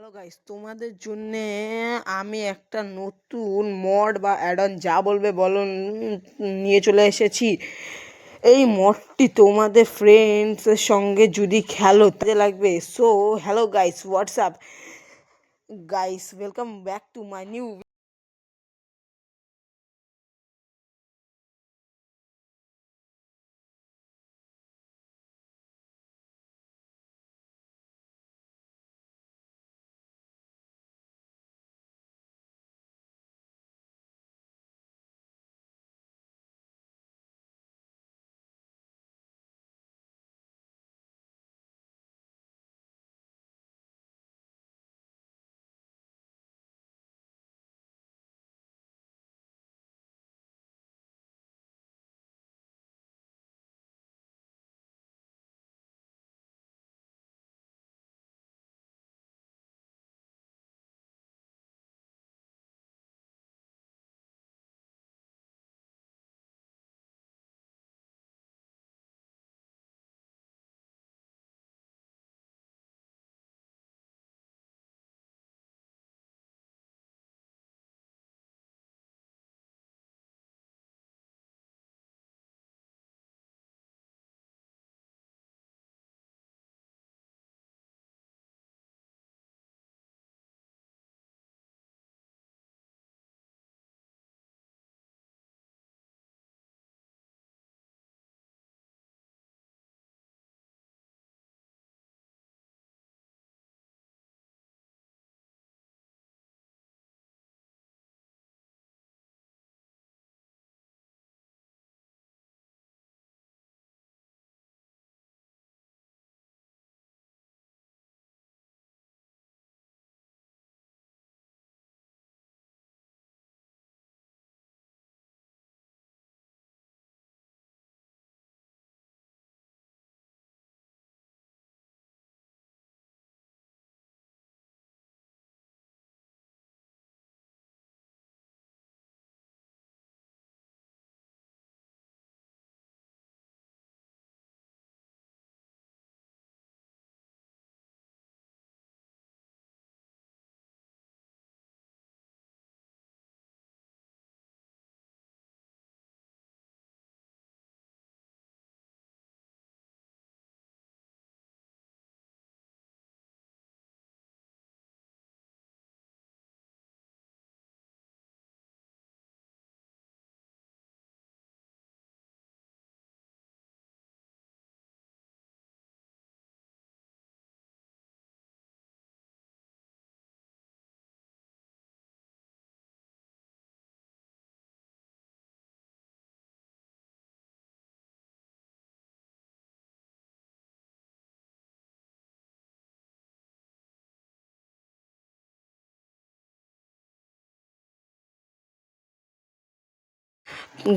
Hello guys, তোমাদের জন্যে আমি একটা নতুন মড বা অ্যাড অন যা বলবে বলো নিয়ে চলে এসেছি। এই মডটি তোমাদের ফ্রেন্ডসের সঙ্গে যদি খেলো তাতে লাগবে। So hello guys, WhatsApp guys, welcome back to my new.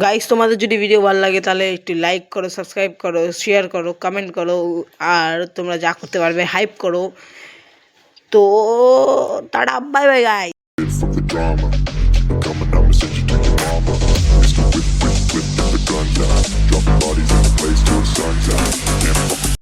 Guys, তোমাদের যদি ভিডিও ভালো লাগে তাহলে একটু লাইক করো, সাবস্ক্রাইব করো, শেয়ার করো, কমেন্ট করো, আর তোমরা যা করতে পারবে হাইপ করো। তো টাটা, বাই বাই গাইস।